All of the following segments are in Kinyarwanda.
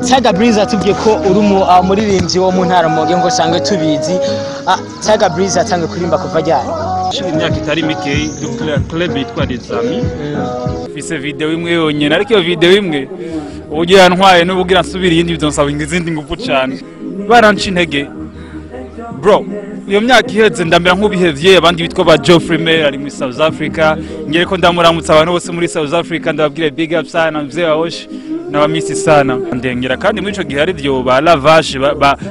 Tigger Brizz atubwiye ko uri umuririmbyi wo mu ntara Rumonge ngo sange tubizi. Tigger Brizz atange kurimba kuva ryari? Imyaka itari mike club yitwa des amis. Fise video imwe yonyene ariko iyo video imwe ugiye ntwaye n'ubugira nsubira iyindi bizonsaba ingizindi ngufu cyane. Baranci intege. Bro, iyo myaka iheze ndambira nk'ubihevye abandi bitwa ba Geoffrey Mayer ari muri South Africa. Ngere ko ndamuramutsa abantu bose muri South Africa ndababwire big up sana mzee waoshi n'abamisi sana. Ndengera kandi muri ico gihe ari ryo ba lavage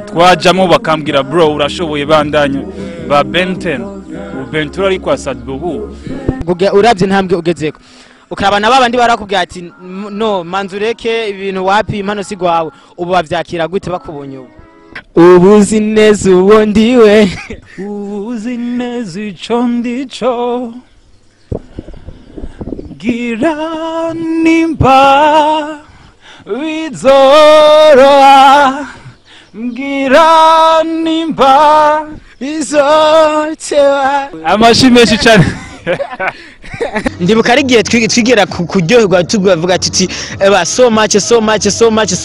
twajamo bakambwira bro urashoboye bandanye ba Benten ubentura ari kwa Sadbubu. Uravye ntambwe ugezeko. Ukarabana babandi barakubwira ati no manzureke ibintu wapi impano sigwawe ubu bavyakira gute bakubonye ubu? Ubuzi neza uwo ndiwe ubuzi neza ico ndico gira nimba bizoroha gira nimba bizotewa amashi menshi cyane. Ndibuka ari gihe twigera kuryoherwa tuvuga tuti so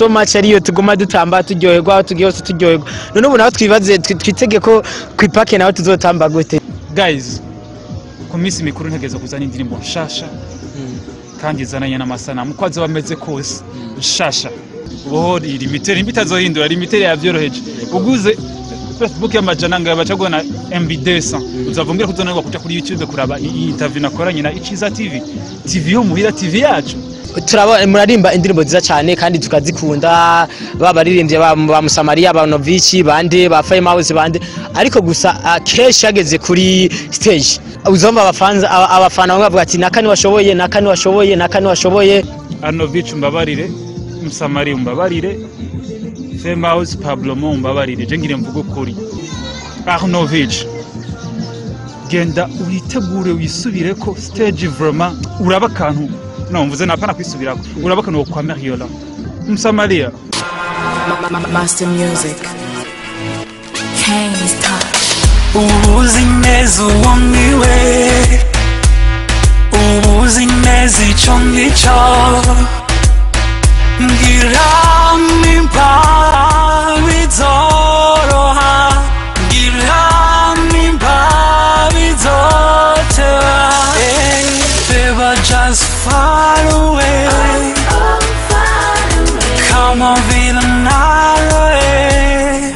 much ariyo tuguma dutamba turyoherwa tugiye hose turyoherwa. None ubu naho twibaze twitege ko kwipake naho tuzotamba gute? Guys, ku minsi mikuru ntegeza kuzana indirimbo nshasha kandi zananye n'amasanamu ko azo bameze kose nshasha. Uho limiter bitazohindura limiter yavyoroheje. Uguze Facebook y'amajana ngaya bacagona MB 200 uzavumbira kuzonanirwa kuja kuri YouTube kuraba interview nakoranye na Iciza Tv yo muhira TV yacu. Turaba murarimba indirimbo nziza cyane kandi tukazikunda babaririmbye ba Musamariya ba Novici bande ba Famous bande ariko gusa kesh yageze kuri stage uzomba abafana bavuga ati nakani washoboye Novici mbabarire Musamariya mbabarire Famous Pablo mbabarire je ngire mvugo kuri Arnovich genda uyitegure wisubire ko stage vraiment uraba kantu no mvuze napana kwisubirako uraba kantu kwa Mariola Musamariya Master Music King's Touch ubuzi neza uwo ndiwe ubuzi neza ico ndico ngira nimba bizoroha ngira nimba bizotewa baby just far away come on feel another way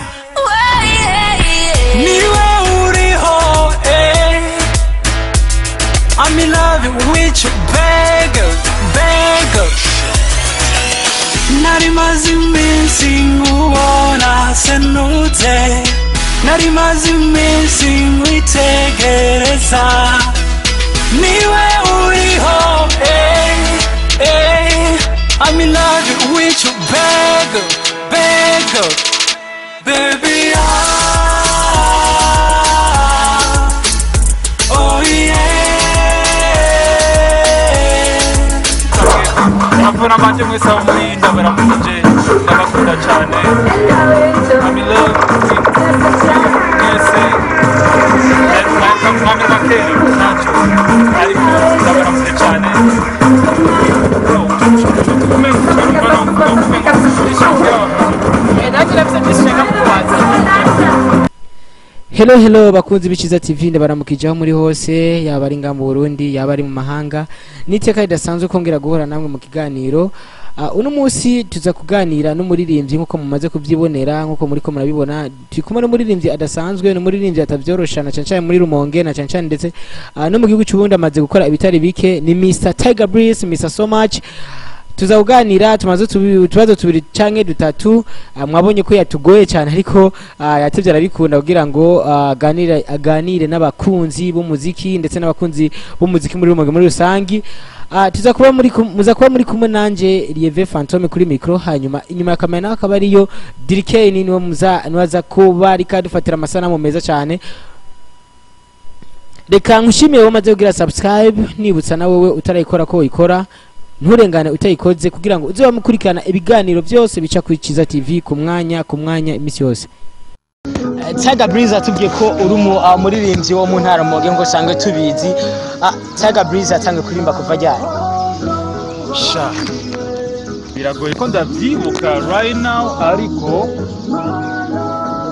niwe uriho I'm in love with you beggar nari mazi iminsi nkubona senute nari mazi iminsi nkwitegereza niwe uriho I'm in love with you beggar baby oh yeah Apona manje mwese muri ndabara muje ndabakunda cyane I'm in love yes I'm ndabara muje cyane Hello bakunzi b'Iciza TV ndabaramukijeho muri hose yaba ari ngamba Burundi yaba ari mu mahanga niteka ridasanzwe kongera guhora namwe mu kiganiro. Uno munsi tuza kuganira n'umuririmbyi nkuko mumaze kuvyibonera nkuko muri ko murabibona twikumwe n'umuririmbyi adasanzwe n'umuririmbyi atavyoroshana cyane muri Rumonge na cyane ndetse no mu gihugu cy'Uburundi amaze gukora ibitari bike ni Mr Tigger Brizz Mr So Much. Tuza kuganira tumaze tubazo tubiri canke dutatu mwabonye ko yatugoye cyane ariko yatevye arabikunda kugira ngo aganire n'abakunzi b'umuziki ndetse n'abakunzi b'umuziki muri Rumonge muri rusangi. Tuza kuba muri kumwe nanje Lieve Fantome kuri micro hanyuma inyuma ya kamera akaba ariyo Dirikeni niwo muza kuba rikadufatira amasanamu meza cyane. Reka nkushimiye wamaze kugira subscribe nibutsa na wewe utarayikora ko uyikora nturengane utayikoze kugira ngo uzoba mukurikirana ibiganiro byose bica ku Iciza TV ku mwanya imisi yose. Tigger Brizz atubwiye ko uri umuririmbyi wo mu ntara Rumonge ngo sange tubizi. Tigger Brizz atange kurimba kuva ryari? Sha biragoye ko ndavyibuka right now ariko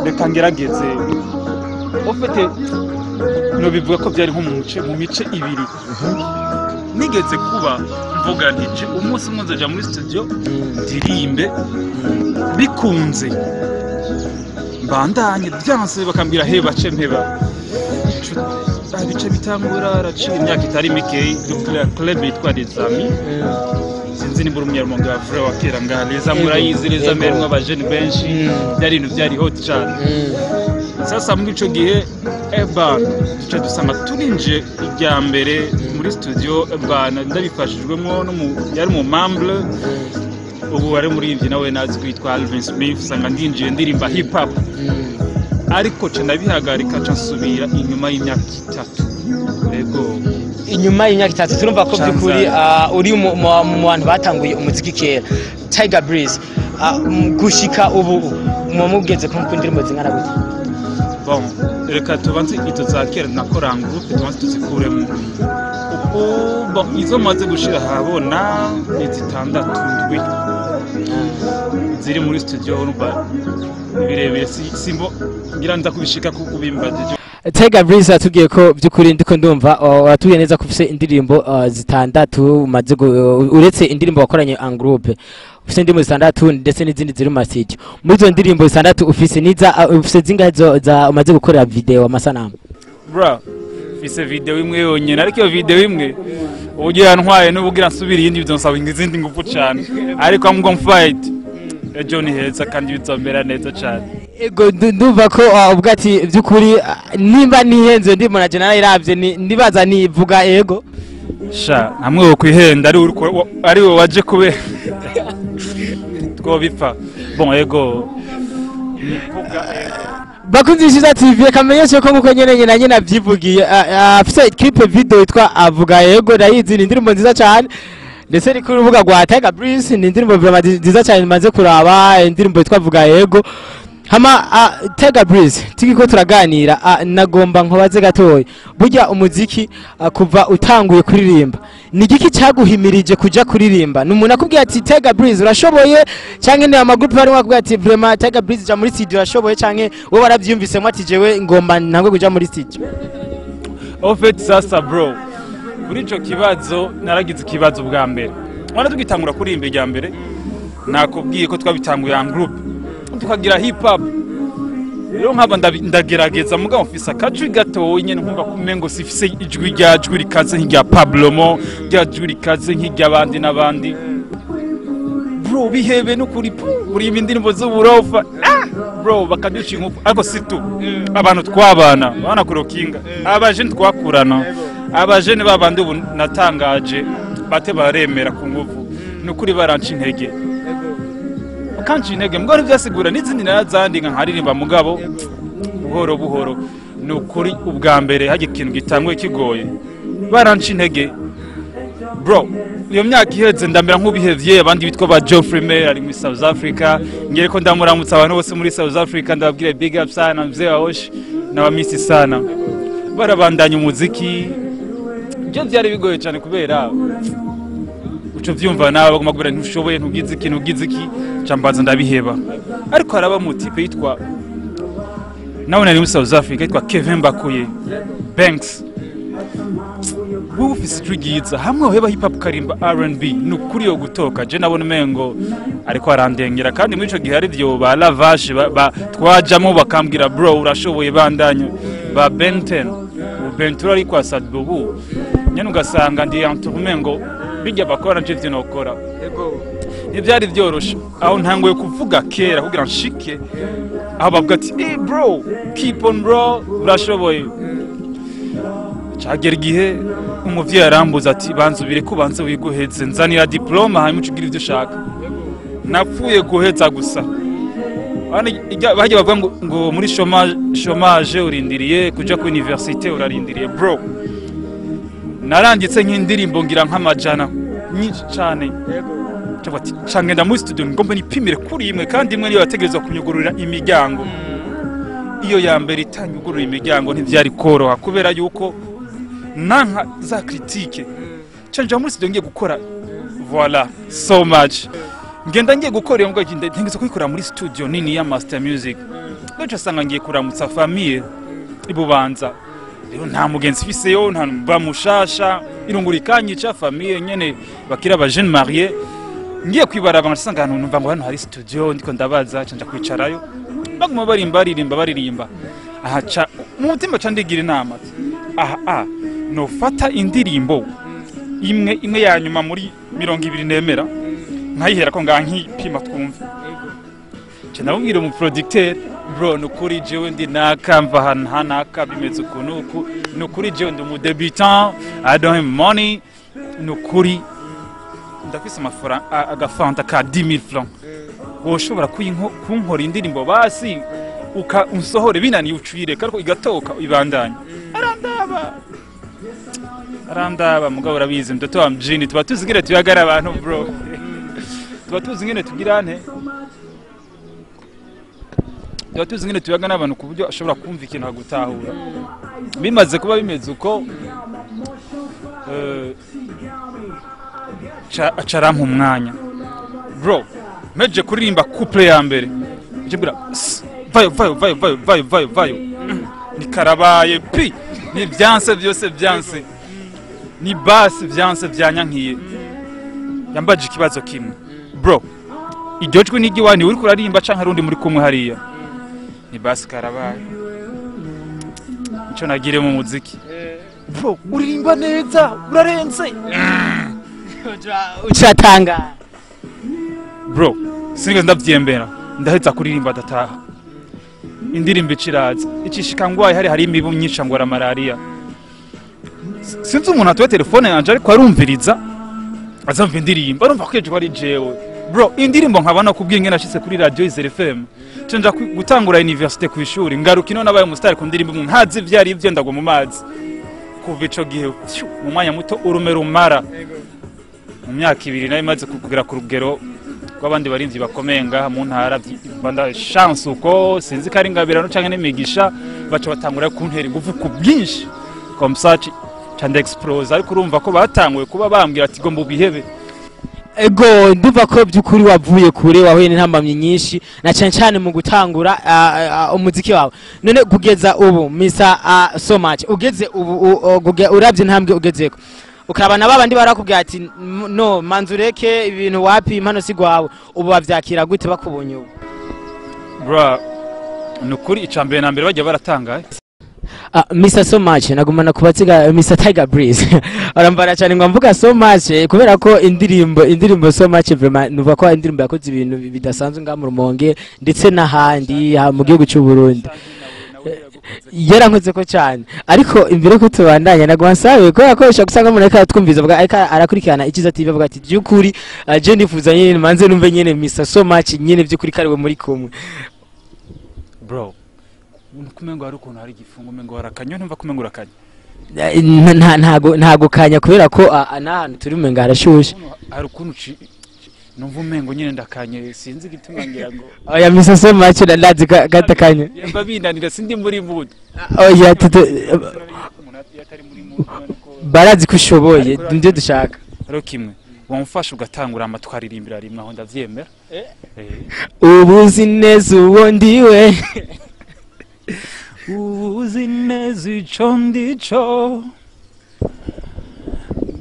reka ngerageze ufite no bivuga ko byari nko mu mice ibiri nigeze kuba mvuga nti umunsi umwe nzaja muri studio ndirimbe bikunze mbandanye byanse bakambira he bace mpeba bice bitangura araciye imyaka itari mikeyi club yitwa Les Amis sinzi niba urumya Rumonge wa frère wa kera ngaha Les Amis murayizi Les Amis harimwo abajeni benshi byari ibintu byari hot cyane sasa muri ico gihe ebana duce dusanga turinje ijya mbere muri studio ebana ndabifashijwemo yari mu membre ubu wari muri imvyi nawe nazi kwitwa Alvin Smith sanga ndinjiye ndirimba hip hop ariko cyo ndabihagarika cyo nsubira inyuma y'imyaka 3 yego inyuma y'imyaka 3 turumva ko byukuri uri mu bantu batanguye umuziki kera Tigger Brizz gushika ubu mumugeze ko indirimbo zingana gute bon reka tubanze ito za kera nakora groupe tubanze tuzikuremo bon izo maze gushira habona izitandatu ndwi ziri muri studio urumva birebire simbo ngira nza kubishika kubimbaje Tigger Brizz atubwiye ko byukuri ndiko ndumva watuye neza kufise indirimbo zitandatu maze uretse indirimbo wakoranye en groupe ufise indirimbo zitandatu ndetse n'izindi ziri mu mastage muri zo ndirimbo zitandatu ufise niza ufise zingahe za umaze gukorera video amasanamu bro ufise video imwe yonyene ariko iyo video imwe ugiye yantwaye n'ubugira nsubira iyindi bizonsaba ingizindi ngufu cyane ariko I'm gonna fight ejo ni heza kandi bizombera neza cyane ego ndumva ko ubwo ati byukuri nimba nihenze ndi mona general iravye ndibaza nivuga ego sha namwe wo kwihenda ari we waje kube twobipfa bon ego bakunzi Iciza TV kamenyeshe ko nguko nyene navyivugiye afise clip video yitwa avuga ego ndayizi ni indirimbo nziza cyane ndetse ni ku rubuga rwa Tigger Brizz ni indirimbo nziza cyane maze kuraba indirimbo yitwa avuga ego hama Tigger Brizz tigiko turaganira nagomba nkobaze gatoya burya umuziki kuva utanguye kuririmba ni giki cyaguhimirije kuja kuririmba numuntu akubwiye ati Tigger Brizz urashoboye canke ne amagroup bari wakubwiye ati vraiment Tigger Brizz ja muri studio urashoboye canke wowe waravyumvisemo ati jewe ngomba ntangwe kuja muri studio en fait sasa bro kuri ico kibazo naragize ikibazo bwa mbere wana tugitangura kuririmba ijya mbere nakubwiye ko twabitanguye en group tukagira hip hop rero nkaba ndagerageza mugabo mfise akajwi gato nyene nkumva kumengo sifise ijwi ryajwi rikaze nk'irya Pablomo ryajwi rikaze nk'irya abandi n'abandi bro bihebe no kuri indirimbo z'uburofa bro bakaduca inkufu ariko situ abantu twabana bana kurokinga abaje twakurana abajene babandi ubu natangaje bate baremera ku nguvu nukuri baranca intege kanci intege mbwo rivyasigura n'izindi narazandinga nkaririmba mugabo buhoro buhoro nukuri ubwa mbere haje ikintu gitangwe kigoye baranca intege bro iyo myaka iheze ndamera nk'ubihevye abandi bitwa ba Geoffrey May ari muri South Africa ngere ko ndamuramutsa abantu bose muri South Africa ndababwire big up sana mzee waosh na bamisi sana barabandanya umuziki byo byari bigoye cyane kubera uco vyumva nawe bagomba kubera ntushoboye ntugize iki cambaza ndabiheba ariko haraba mu type yitwa nawe nari muri South Africa yitwa Kevin Bakuye Banks ufise ijwi hamwe uheba hip hop karimba R&B nukuri yo gutoka je nabona mengo ariko arandengera kandi muri ico gihe ari byo ba Lavage twajamo bakambwira bro urashoboye bandanye ba Benten Bentura ari kwa Sadbobu nyene ugasanga ndi antumengo bijya bakora nje nokora ibyari byoroshe aho ntangoye kuvuga kera kugira nshike aho bavuga ati bro keep on bro urashoboye cyagera igihe umuvyeyi arambuza ati banzubire ko banze wiguheze nzanira diploma hanyuma ucugira ivyo ushaka napfuye guheza gusa bajya bavuga ngo muri chômage urindiriye kuja ku université urarindiriye bro naranditse nk'indirimbo ngira nk'amajana nyinshi cyane cyangenda muri studio ngomba nipimire kuri imwe kandi imwe niyo yategerezwa kunyugurura imiryango iyo ya mbere itanyugurura imiryango ntivyari koroha kubera yuko nanka za critique canje muri studio ngiye gukora voilà so much ngenda ngiye gukora iyo mbwa ntegetse kuyikora muri studio nini ya Master Music ndoca sanga ngiye kuramutsa famille ibubanza rero nta mugenzi fiseyo nta bamushasha irungurikanyica famille nyene bakira aba jeune marié ngiye kwibaraba ngasanga hano numva ngo hano hari studio ndiko ndabaza canja kwicarayo baguma baririmba ahaca umutima candigira inama no fata indirimbo imwe ya nyuma muri 200 nemera nkayihera ko ngankipima twumve je nabumwira mu producteur bro nukuri jewe ndi nakamva hanaka bimeze ukuntu nukuri jewe ndi mu débutant I don't have money nukuri ndafise amafaranga agafanta ka 10000 francs woshobora kunkora indirimbo basi unsohore binaniye ucuyire kariko igatoka ibandanye arandaba mugabo urabizi mtoto wa mjini tuba tuzingire tuyagara abantu bro tuba tuzingire tugirane tuba tuzingire tuyagana abantu ku buryo ashobora kumva ikintu agutahura bimaze kuba bimeze uko acarampa umwanya bro meje kuririmba couple ya mbere jibura vayo ni karabaye pi ni byanse byose byanse ni basi byanse byanyankiye yambaje ikibazo kimwe bro iryojwe n'igiwani uri kuririmba canka rundi muri kumwe hariya ni basi karabaye ico nagire mu muziki bro uririmba neza urarenze ucatanga bro sinigeze ndavyembera ndaheza kuririmba dataha indirimbo iciraza icishika ngwaye hari imibu myinshi ngwara malaria sinzi umuntu atuye telefone yanje ariko arumviriza azamva indirimbo arumva ko ejo ari jewe bro indirimbo nkabana kubwinge nashitse kuri radio Iciza FM cenja gutangura university ku ishuri ngarukino nabaye umustar ku ndirimbo ntazi ivyari ivyo ndagwa mu mazi kuva ico gihe mu mwanya muto urume rumara mu myaka 2 nayo imaze kugera ku rugero rw'abandi barimvyi bakomenga mu ntara banda chance uko sinzi kari ngabirano canke n'imigisha baca batangura kuntera ingufu ku bwinshi comme ça cande explose ariko urumva ko batanguye kuba bambwira ati gomba ubihebe ego nduva ko byukuri wavuye kure wahuye n'intambamye nyinshi na cyane mu gutangura umuziki wawe none kugeza ubu misa so much ugeze ubu uravye ntambwe ugezeko ukabana babandi barakubwira ati no manzureke ibintu wapi impano sigwawe ubu bavyakira gute bakubonye ubu bro nukuri icambere na mbere bajya baratangaye Mr. So much nagumana kubatsiga Mr. Tigger Brizz arambara cyane ngo mvuga so much kubera ko indirimbo so much vraiment nuva ko indirimbo yakoze ibintu bidasanzwe nga mu Rumonge ndetse n'ahandi mu gihugu cy'u Burundi yarankoze ko cyane ariko imbere ko tubandanya nagwansabe ko yakoresha gusanga umuntu ariko twumviza avuga ariko arakurikirana Iciza TV avuga ati byukuri je ndifuza nyine manze numve nyine Mr. So much nyine byukuri kariwe muri kumwe bro kumengo hari ukuntu hari gifungo mengo harakanyo ntumva kumengo urakanya ntago kanya kubera ko anahantu turi mu ngara shushe hari ukuntu numva umengo nyine ndakanye sinzi gituma ngira ngo oya Mr. So much ndazi gatakanye yamba binanira sindi muri mood oya barazi kushoboye ndye dushaka rero kimwe wamfasha ugatangura amatwaririmbira rimwe aho ndavyemera ubuzi neza uwo ndiwe ubuzi neza ico ndico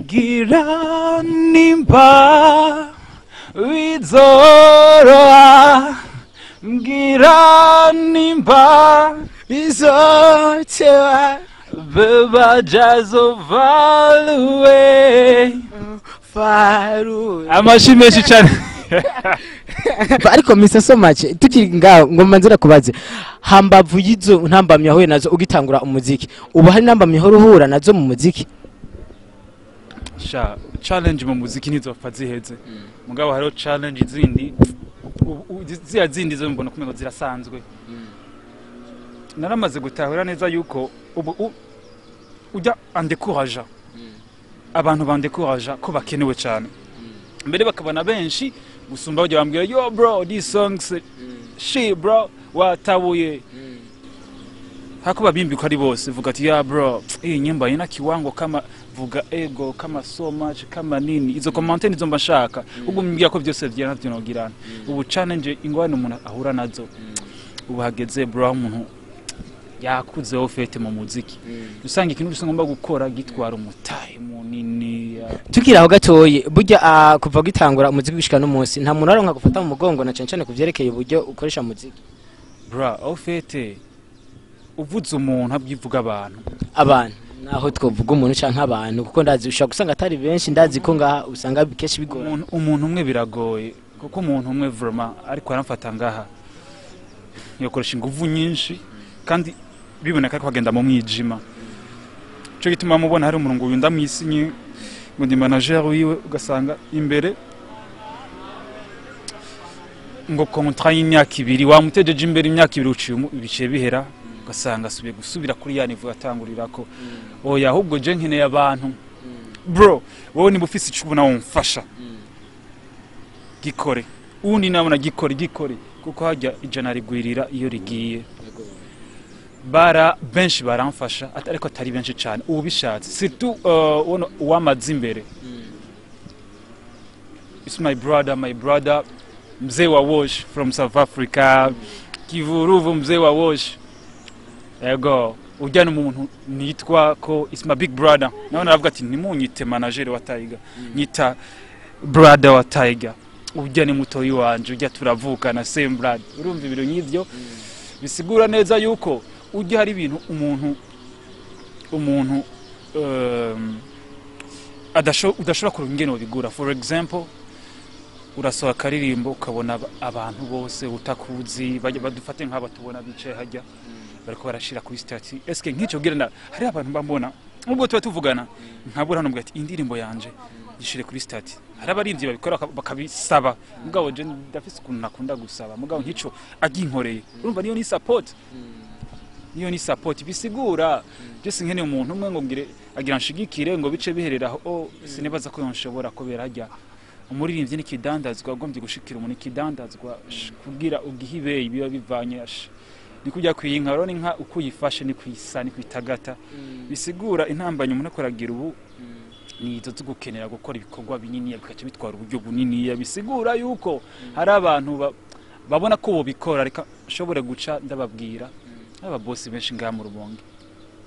gira nimba wizoroha gira nimba izotewa beba jazo value amashi menshi cyane ariko Mr. So much tukiri ngaho ngo manzira kubaze hambavu yizo ntambamye aho nazo ugitangura umuziki ubu hari ntambamye aho ruhura nazo mu muziki challenge mu muziki nizo faziheze mugabo hariho challenge zindi zindi zo mbona kumengo zirasanzwe naramaze gutahura neza yuko ubu ujya andekuraja abantu bandekuraja ko bakenewe cyane mbere bakabana benshi gusumba bajya bambwira yo bro these songs shit bro watabuye hakuba bimbiko ari bose vuga ati ya bro nyimba ina kiwango kama vuga ego kama so much kama nini izo comment nizo mbashaka ubwo mbwira ko byose vyera navyo nogirana ubu challenge ingwane umuntu ahura nazo ubu hageze bro umuntu yakuze ofete mu muziki usanga ikintu cyose ngomba gukora gitwara umutahe munini tukiraho gatoye burya kuva gitangura umuziki gushika no munsi nta muntu aronka gufata mu mugongo na cyane kuvyerekeye uburyo ukoresha muziki bro ofete uvuze umuntu abyivuga abantu naho twovuga umuntu canke abantu kuko ndazi ushaka gusanga atari benshi ndazi ko ngaha usanga bikeshi bigora umuntu umwe biragoye kuko umuntu umwe vraiment ariko aramfata ngaha yokoresha inguvu nyinshi kandi biboneka ko agenda mu mwijima cyo gituma mubona hari umuntu ngo ndamwisinye ngo ndi manager wiwe ugasanga imbere ngo contrat y'imyaka 2 wamutejeje imbere imyaka 2 uciye ibice bihera ugasanga asubiye gusubira kuri ya nivu yatangurira ko oya ahubwo je nkeneye abantu bro wowe niba ufise icyo ubona wumfasha gikore undi nabona gikore kuko hajya ijana rigwirira iyo rigiye benshi baramfasha ariko atari benshi cyane ubu bishatse surtout uwamaze imbere it's my brother mzee wa Wash from South Africa Kivuruvu mzee wa Wash ego ujyana umuntu nitwa ko is my big brother nawe naravuga ati nimunyite manager wa Tigger nyita brother wa Tigger ujyane mutoyi wanje ujya turavukana same brother urumva ibiro nyivyo bisigura neza yuko ujya hari ibintu umuntu udashobora kurungena bigura for example urasoha karirimbo ukabona abantu bose utakuzi badufate nk'aba tubona bicaye hajya bariko barashira kuri stati eske nk'icyo girana hari abantu bambona ubwo tuba tuvugana nkabura hano mbwati indirimbo yanje gishire kuri stati hari abarimvyi babikora bakabisaba mugabo je ndafise ukuntu nakunda gusaba mugabo nk'ico aginkoreye urumva niyo ni support bisigura byose nkene umuntu umwe ngo ngire agira nshigikire ngo bice bihereraho sinibaza ko yonshobora kubera hajya umuririmbyi n'ikidandazwa gombye gushikira umuntu ikidandazwa kugira ugihibe ibiba bivanye ni kujya kwiyinka rone nka ukuyifashe ni kwisa ni kwitagata bisigura intambanye umuntu akoragira ubu ni izo tugukenera gukora ibikorwa binini bikaca bitwara uburyo bunini bisigura yuko hari abantu babona ko bo bikora reka shobore guca ndababwira aba boss benshi nga mu Rumonge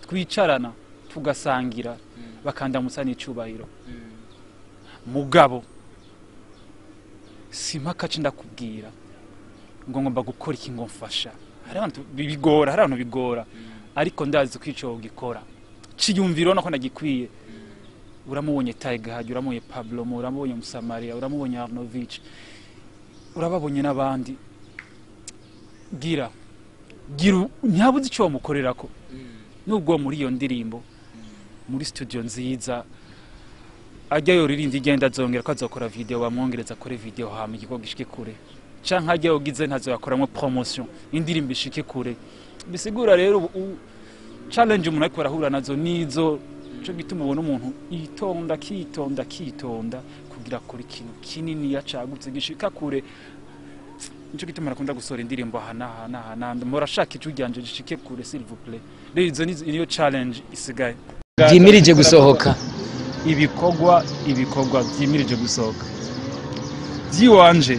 twicarana tugasangira bakandamutsa n'icubahiro mugabo simaka ndakubwira ngo ngomba gukora iki ngo mfasha hari abantu bigora ariko ndazi kwico gikora ciyumviro nako nagikwiye uramubonye Tigger hajya uramubonye Pablo uramubonye Musamaria uramubonye Arnovich urababonye nabandi gira nyabuze cyo mukorerako nubwo muri iyo ndirimbo muri studio nziza ajya yoririmbye igenda azongera ko azokora video bamwongereza kuri video hama ikigo gishike kure canka ajya yogize ntazo yakoramo promotion indirimbo ishike kure bisigura rero challenge umuntu ariko arahura nazo nizo cyo gituma ubona umuntu kitonda kugira kuri ikintu kinini yacagutse gishika kure nico gituma nakunda gusora indirimbo hana murashaka icyo ujyanje gishike kure s'il vous plaît rero niyo challenge isigaye byimirije gusohoka ibikorwa byimirije gusohoka byiwanje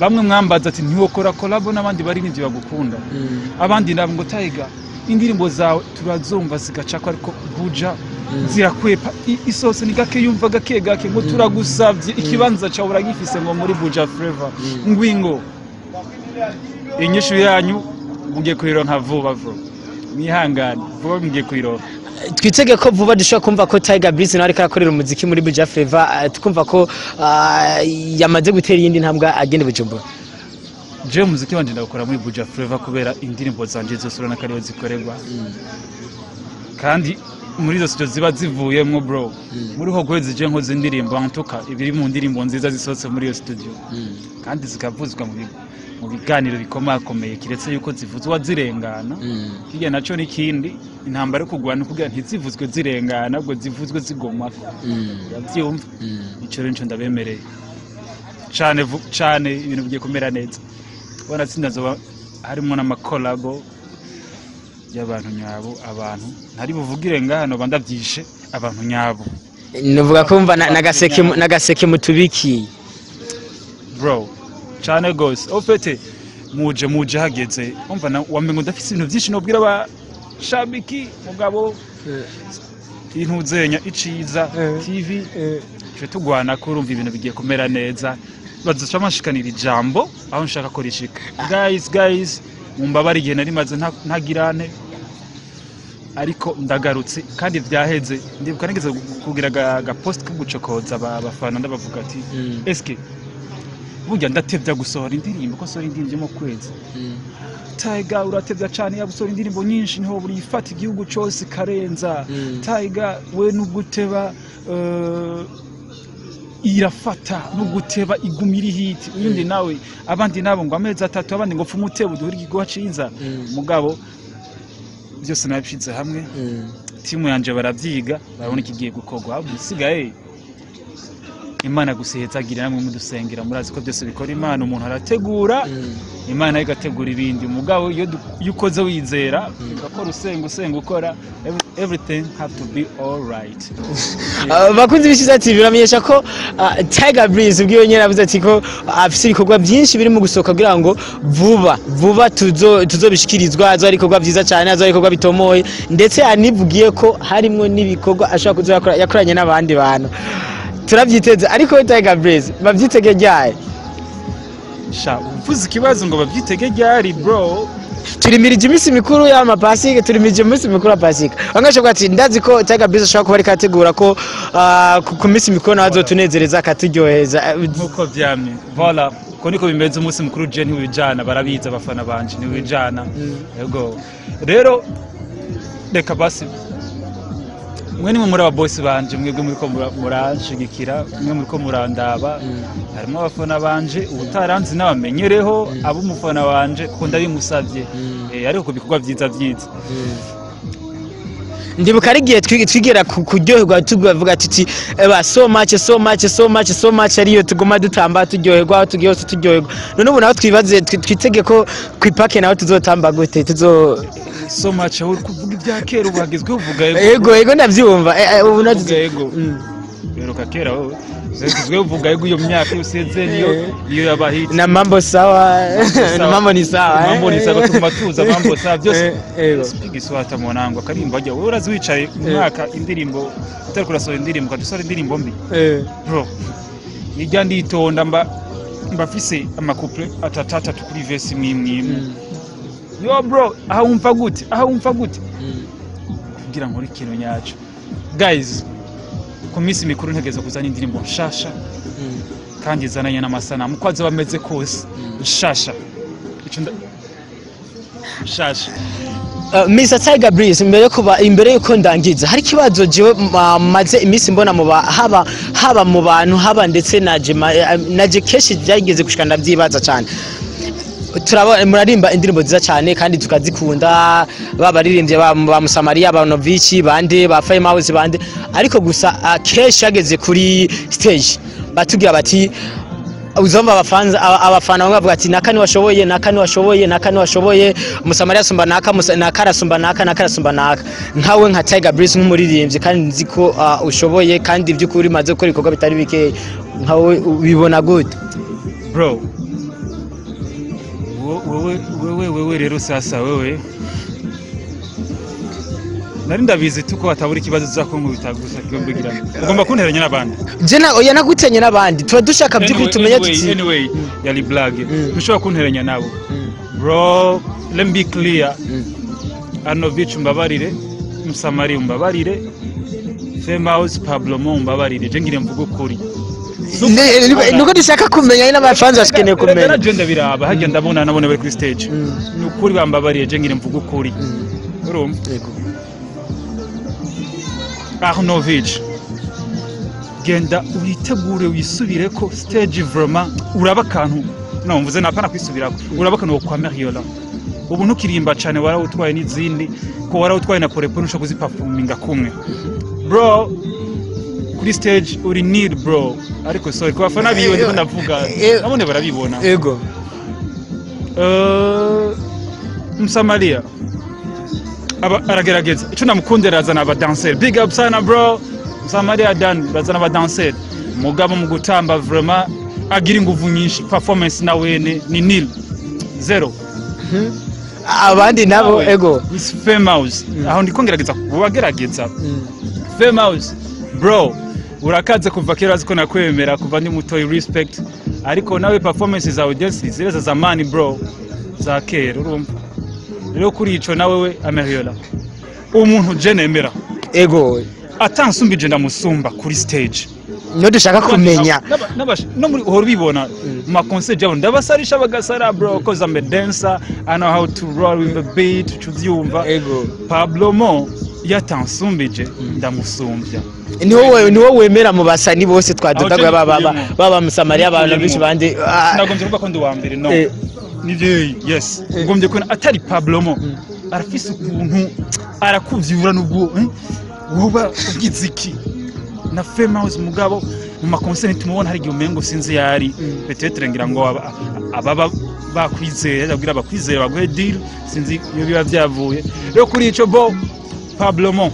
bamwe mwambaza ati ntiwokora collab n'abandi bari n'ivyo bagukunda abandi nabo ngo Tigger indirimbo zawe turazumva zigaca ko ariko buja zirakwepa isose ni gake yumva gake ngo turagusavye ikibanza cyawe uragifise ngo muri buja flavor ngwingo inyishu yanyu mugiye kuyironka vuba mwihangane vuba mugiye kuyironka twitege ko vuba dushobora kumva ko Tigger Brizz nawe ariko akorera umuziki muri buja flavor tukumva ko yamaze gutera iyindi ntambwe agende Bujumbura je umuziki wanje ndakora muri buja flavor kubera indirimbo zanje zose urana kariyo zikorerwa kandi muri zo studio ziba zivuyemwo bro muri ho kwezi je nkoze indirimbo antuka ibiri mu ndirimbo nziza zisose muri iyo studio kandi zikavuzwa mu biganiro bikomakomeye kiretse yuko zivuzwa zirengana kijya naco nikindi intambara kugwana kugira ntizivuzwe zirengana ubwo zivuzwe zigomako yavyumva ico rero nco ndabemereye cyane ibintu bigiye kumera neza bona sindazoba harimo n'amakolabo y'abantu nyabo abantu ntari buvugire ngahano bandavyishe abantu nyabo nuvuga kumva nagaseke mutubikiye bro cyane gose ofete muje hageze umva wamengo ndafise ibintu byinshi nobwira abashabiki mugabo intuzenya Iciza TV je tugwana ko urumva ibintu bigiye kumera neza bazoca amashikanira ijambo aho nshaka ko rishika guys mumbabari igihe nari maze ntagirane ariko ndagarutse kandi vyaheze ndibuka nigeze kugira ga post ko gucokoza abafana ndabavuga ati eske burya ndatevya gusohora indirimbo ko sohora indirimbo mu kwezi Tigger uratevya cyane yabusohora indirimbo nyinshi niho buri ifata igihugu cyose karenza Tigger we nuguteba irafata nuguteba igumira hiti uyundi nawe abandi nabo ngo amezi 3 abandi ngo pfumutebe duhuri igwa Ciza mugabo byose nabishize hamwe timu yanje baravyiga barabona ikigiye gukorwa bisigaye Imana gusihetsagira namwe mudusengera murazi ko byose bikora Imana umuntu arategura Imana igategura ibindi mugabo iyo ukoze wizera ugakora usenga ukora everything have to be all right. Bakunzi b'Iciza TV uramenyesha ko Tigger Brizz ubwiye nyene avuze ati ko afise ibikorwa byinshi biri mu gusoka kugira ngo vuba tuzobishikirizwa azo ari ibikorwa byiza cyane azo ari ibikorwa bitomoye ndetse anivugiye ko harimo n'ibikorwa ashaka kuzakora yakoranye n'abandi bantu turabyiteze ariko Tigger Brizz bavyitege ryari sha uvuze ikibazo ngo bavyitege ryari bro turimirije imisi mikuru y'amapasike turimirije imisi mikuru ya pasika bangashoboka ati ndazi ko Tigger Brizz ashaka kuba ari kategura ko ku misi mikuru nazo tunezereza akaturyoheza nkuko vyamye voilà ko niko bimeze umunsi mukuru je ntiwijana barabiza abafana banje ntiwijana yego rero reka basi mwe ni muri aba boss banje mwebwe muri ko muranshigikira mwe muri ko murandaba harimo abafana banje ubutaranzi n'abamenyereho abo umufana wanje ko ndabimusavye ariko bikorwa byiza ndibuka ari gihe twigera kuryoherwa tuvuga ati so much ariyo tuguma dutamba turyoherwa tugiye turyoherwa none ubu naho twibaze twitege ko kwipake naho tuzotamba gute so much aho kuvuga ibya kera ubagezwe uvuga yego ndavyumva ubu nazo yego rero kakera wowe zezwe uvuga yego iyo myaka yoseze niyo yabahiti na mambo sawa na mambo ni sawa tumatuza mambo sawa byose speak iswata mwanangu akarimba ajya wowe urazi wicaye umwaka indirimbo utari kurasohora indirimbo kadusora indirimbo mbi bro nijya nditonda mbafise amakouple atatata kuri verse imwe yo bro aha umva gute kugira ngo ikintu nyacu guys ku misi mikuru ntegeza kuzana indirimbo nshasha kandi zananye n'amasanamu kwaze bameze kose nshasha nshasha Mr. Tigger Brizz imbere yuko ndangiza hari kibazo jewe maze imisi mbona haba mu bantu haba ndetse naje keshi byageze gushikana byibaza cyane turabona murarimba indirimbo nziza cyane kandi tukazikunda babaririmbye ba Musamariya ba Novici bande ba Fame House bande ariko gusa keshi yageze kuri stage batugira bati uzomba abafana bavuga ati nakani washoboye Musamariya sumba nakarasumba naka nkawe nka Tigger Brizz nk'umuririmbyi kandi nzi ko ushoboye kandi by'ukuri maze gukora ibikorwa bitari bike nkawe ubibona gute bro wewe rero sasa wewe nari ndabizi tuko atabura ikibazo zakongo bitagusa kigombegirana ugomba kunteranya nabandi jena oya nagutenye nabandi tuba dushaka by'ukuri tumenye tuti anyway yali blague ntushobora kunteranya nabo bro let me be clear Anovic mbabarire Musamari mbabarire Fame House Pablo mbabarire je ngire mvugo kuri nuko dushaka kumenya n'abafanzi bashikeneye kumenya naragenda biraba hajya ndabona bari kuri stage nukuri bambabariye je ngire mvugo kuri urumva yego Anovic genda uyitegure wisubire ko stage vraiment uraba kantu no mvuze napana kwisubirako uraba kantu kwa Mariola ubu ntukirimba cyane warawutwaye n'izindi ko warawutwaye na porepo nusha kuziperforminga kumwe bro kuri stage uri need bro ariko sorry kwa fana biyo ndiko ndavuga nabone barabibona yego Musamariya aragerageza ico namukundira azana aba dancer big up sana bro Samaria Dan bazana aba dancer mugabo mu gutamba vraiment agira inguvu nyinshi performance na wene ni nil zero abandi nabo ego is famous aho ndiko ngerageza kubagerageza famous bro urakaze kuva kera ziko nakwemera kuva ndi muto respect ariko nawe performance za audience zireza zamani bro za kera urumva rero kuri ico nawe we ameriola umuntu je nemera ego atansumbije ndamusumba kuri stage no dushaka kumenya no muri uhora bibona mu concert jabo ndabasarisha bagasara bro cause I'm a dancer I know how to roll with the beat tuvyumva ego Pablo Mo yatansumbije ndamusumbya niwo wemera mu basani bose twadodaga baba Musamaria abantu bishi bandi nagombye kuvuga ko ndi wa mbere no nivyo yes ngombye ko atari Pablo Mo arafise ukuntu arakuvyura nubwo woba ugiziki na famous mugabo mu makonseri tumubona hari umengo sinzi yari peut-être ngira ngo ababa bakwizeye yagira bakwizeye bagwe deal sinzi iyo biba byavuye rero kuri ico bo Pablo Mo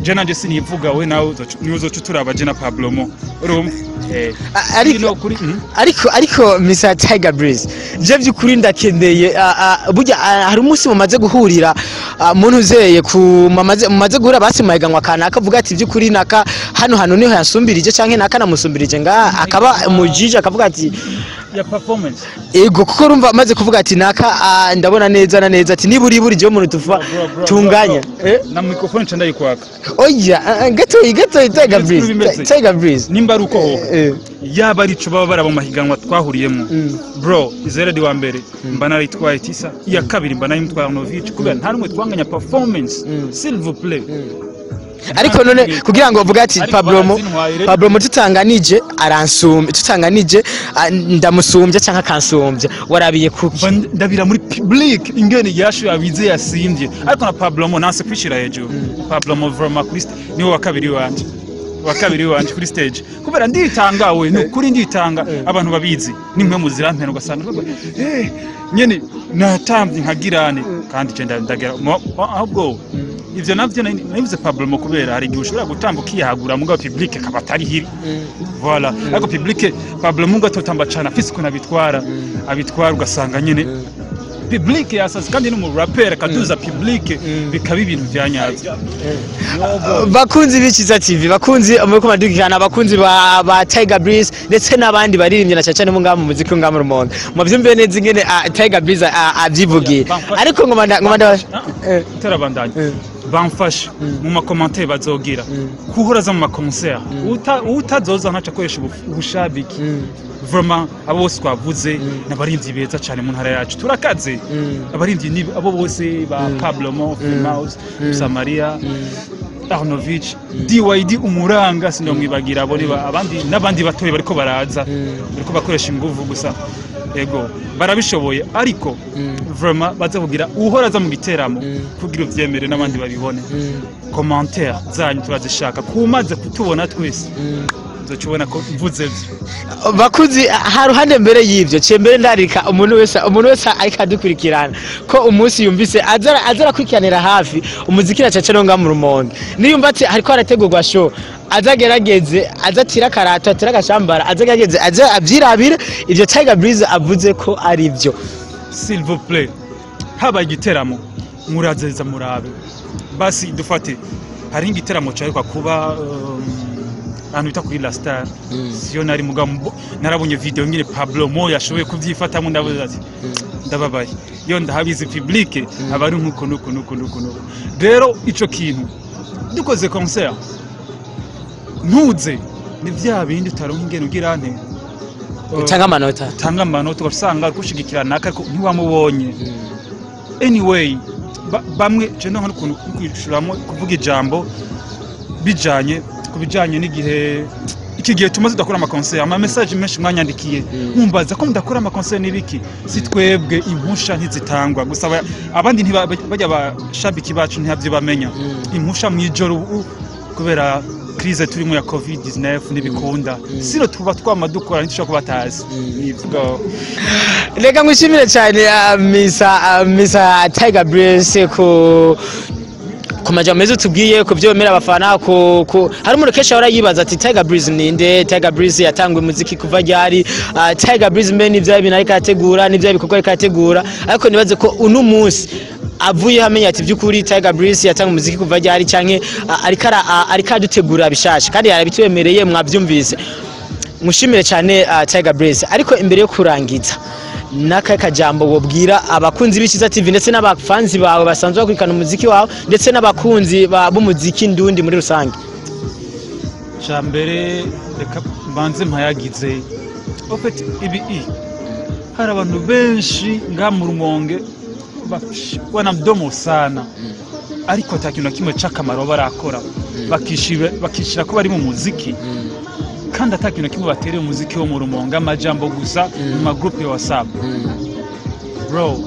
jana je sinivuga we nawe nizo turaba je na Pablo Mo rum ariko Mr Tigger Brizz je byukuri ndakendeye burya hari umunsi mumaze guhurira muntu uzeye ku mumaze guhura basimayiganwa kana akavuga ati byukuri naka hano niho yasumbirije canke naka namusumbirije nga akaba umujije akavuga ati ya performance ego kuko rumva amaze kuvuga ati naka ndabona neza na neza ati niburi je umuntu tuva tunganya na microphone canda yikwaka oya gato Tigger Brizz nimba ruko yaba ari cyo baba baraba mahiganwa twahuriyemo bro izeredi wa mbere mbana ritwaye Iciza iya kabiri mbana yimtwara Novich kubera nta rumwe twanganya performance s'il vous plaît ariko none kugira ngo uvuga ati Pablo Mo tutanganije aransumye tutanganije ndamusumbye canka kansumbye warabiye kuki ndabira muri public ingene yashu yabize yasimbye ariko na Pablo Mo nase kwishira hejuru Pablo Mo vraiment kuri niwe wa kabiri wanje kuri stage kubera nditangawe no kuri nditanga abantu babizi nimwe muzirampeno gasanga nyene natambye nkagirane kandi je ndagera ahubwo ivyo navyo nabivuze Pablo Mo kubera hari igihe ushobora gutambuka iyahagura mugabo public akaba atari hiri voilà ariko public Pablo Mo gatotamba cyane afise ko abitwara ugasanga nyene public yasaze kandi no mu rapper kaduza public bikaba ibintu byanyaza bakunzi b'Iciza TV bakunzi amuriko madukana bakunzi ba Tigger Brizz ndetse nabandi baririmbye na cyane mu ngamba muziki ngamba Rumonge muvyumbe neza ingene Tigger Brizz avyivugiye ariko ngomanda terabandanye bamfashe mu makommentaire bazogira kuhoraza mu maconcert utazoza ntaca koresha ubushabiki vraiment abo bose twavuze n'abarimvyi beza cyane mu ntara yacu turakaze abarimvyi ni abo bose ba Pablo Mo Mouse Samaria Arnovich DYD umuranga sinomwibagira abo abandi nabandi batoye bariko baraza bariko bakoresha inguvu gusa ego barabishoboye ariko vraiment baza kugira uhoraza mu giteramo kugira uvyemere n'abandi babibone commentaire zanyu turazishaka kumaze kutubona twese zocubona ko mvuze bakuzi haruhande mbere y'ivyo cembere ndarika umuntu wese ayikadukurikirana ko umunsi yumvise azara kwikiranira hafi umuzikira caca no nga mu Rumonge niyumva ati hariko arategurwa show azagerageze azatira karato atira gashambara azagerageze avyirabire ivyo Tigger Brizz avuze ko ari byo s'il vous plaît haba igiteramo murazeza murabe basi dufate hari igiteramo cyariko kuba ahantu bita kuri La Star siyo nari mugambo narabonye video nyine Pablo Mo yashoboye kuvyifatamo ndavuze ati ndababaye yo ndahabizi public abari nkuko nuko rero ico kintu dukoze concert ntuze ni vya bindi utaronka ingene ugira nte utanga amanota ugasanga gushigikirana ariko ntiwamubonye anyway bamwe je no n'ukuntu kwishuramo kuvuga ijambo bijanye kubijanye n'igihe iki gihe tumaze dakora ama concert ama message menshi mwanyandikiye mumbaza ko ndakora ama concert nibiki si twebwe impusha ntizitangwa gusaba abandi ntibajya bashabiki bacu ntabyo bamenya impusha mwijoro kubera crise turimo ya covid-19 nibikunda sino tuba twamadukora ntishaka kubatazi nivyo rega ngwishimire cyane Mr Tigger Brizz ko ku majambo meza tubwiye ku byo bemera abafana hari umuntu kesha warayibaza ati Tigger Brizz ninde? Tigger Brizz yatangwe muziki kuva ryari? Tigger Brizz mbe nivyo bintu ariko ategura nivyo bikorwa ariko ategura, ariko nibaze ko uno munsi avuye hamenya ati byukuri Tigger Brizz yatanga muziki kuva ryari canke ariko adutegura bishasha kandi yarabitwemereye mwabyumvise. Mushimire cyane Tigger Brizz, ariko imbere yo kurangiza naka kajambo wobwira abakunzi b'Iciza TV ndetse n'abafanzi bawe basanzwe bakurikana umuziki wawe ndetse n'abakunzi b'umuziki ndundi muri rusange. Chambere reka mbanze mpayagize ofete ibi hari abantu benshi nga mu Rumonge wana mdomo sana ariko atakintu kimwe cakamaro barakora bakishira ko bari mu muziki kandi atakintu kimwe batereye umuziki wo mu Rumonge amajambo gusa mu ma group ya WhatsApp. Bro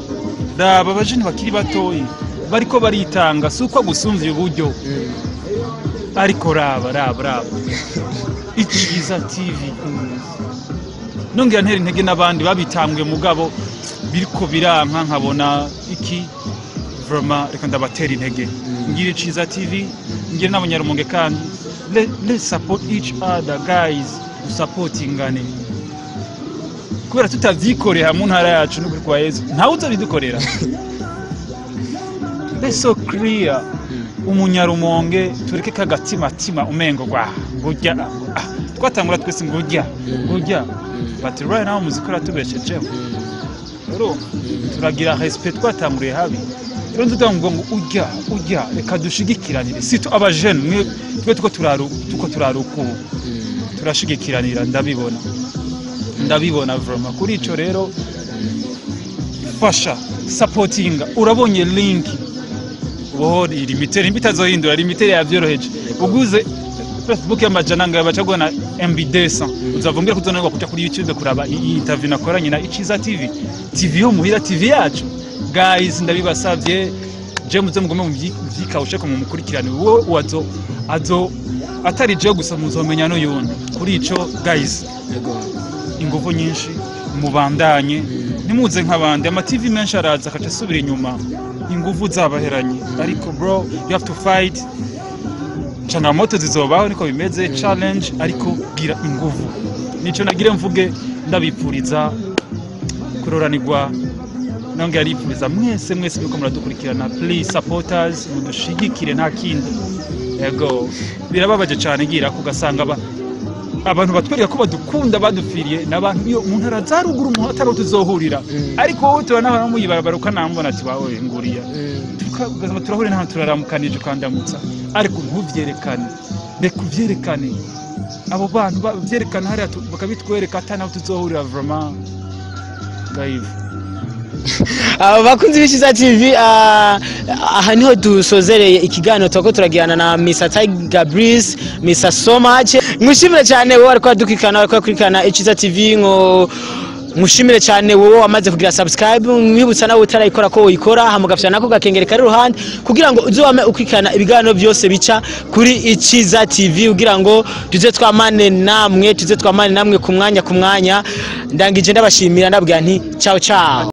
daba bajini bakiri batoyi bariko baritanga suko gusumvya uburyo ariko raba Iciza TV nongera ntera intege n'abandi babitambwe mugabo biriko biranka nkabona iki vraiment reka ndabatera intege ngire Iciza TV ngire n'abanyarumonge kandi let's support each other guys, supportingane kubera tutavyikorera mu ntara yacu no kwa Yesu ntawe uzobidukorera. Let's so clear umunyarumonge tureke kagatima umengo gwa ngujya twatangura twese ngujya but right now muzikora tubeshejeho rero turagira respect twatanguriye habi rero ndutango ngo ujya reka dushigikiranire sito abajene twe tuko turaruku turashigikiranira ndabibona vraiment kuri ico rero fasha supporting urabonye link bohori limitere mbitazohindura limitere yavyoroheje uguze Facebook y'amajananga yabacago na MB 200 uzavumbira kuzonanirwa kuja kuri YouTube kuraba iyi interview nakoranye na Iciza TV yo muhira TV yacu guys ndabibasavye je muze mugome mu vyikawushe ko mu mukurikirane wo azo atari je gusa muzomenya no yundi kuri ico guys ingufu nyinshi mubandanye nimuze nk'abandi ama TV menshi araza akaca subira inyuma ingufu zabaheranye ariko bro you have to fight. Changamoto zizobaho niko bimeze challenge ariko gira ingufu nico nagire mvuge ndabipfuriza kuroranirwa nongera aripfuriza mwese biko muradukurikirana please supporters mudushigikire nta kindi yego birababaje cyane gira kugasanga abantu batwereka ko badukunda badufiriye nabantu iyo umuntu arazarugura umuntu ataro tuzohurira ariko wowe turana muyibarabara nambona ati wawe nguriya tukagazama turahurira n'ahantu turaramukanije kwandamutsa ariko ntuvyerekane bekuvyerekane abo bantu bavyerekana hari bakabitwereka atana tuzohurira vraiment guys. Bakunzi b'Iciza TV aha niho dusozereye ikiganiro twako turagirana na Mr Tigger Brizz. Mr so much mushimire cyane wowe ariko dukurikirana Iciza TV ngo mushimire cyane wowe wamaze kugira subscribe mwibutsa nawe utarayikora ko uyikora hamugafya nako gakengere kari ruhande kugira ngo uzowame ukwikana ibiganiro byose bica kuri Iciza TV kugira ngo tuze twamane namwe ku mwanya ndangije ndabashimira ndabwira nti ciao.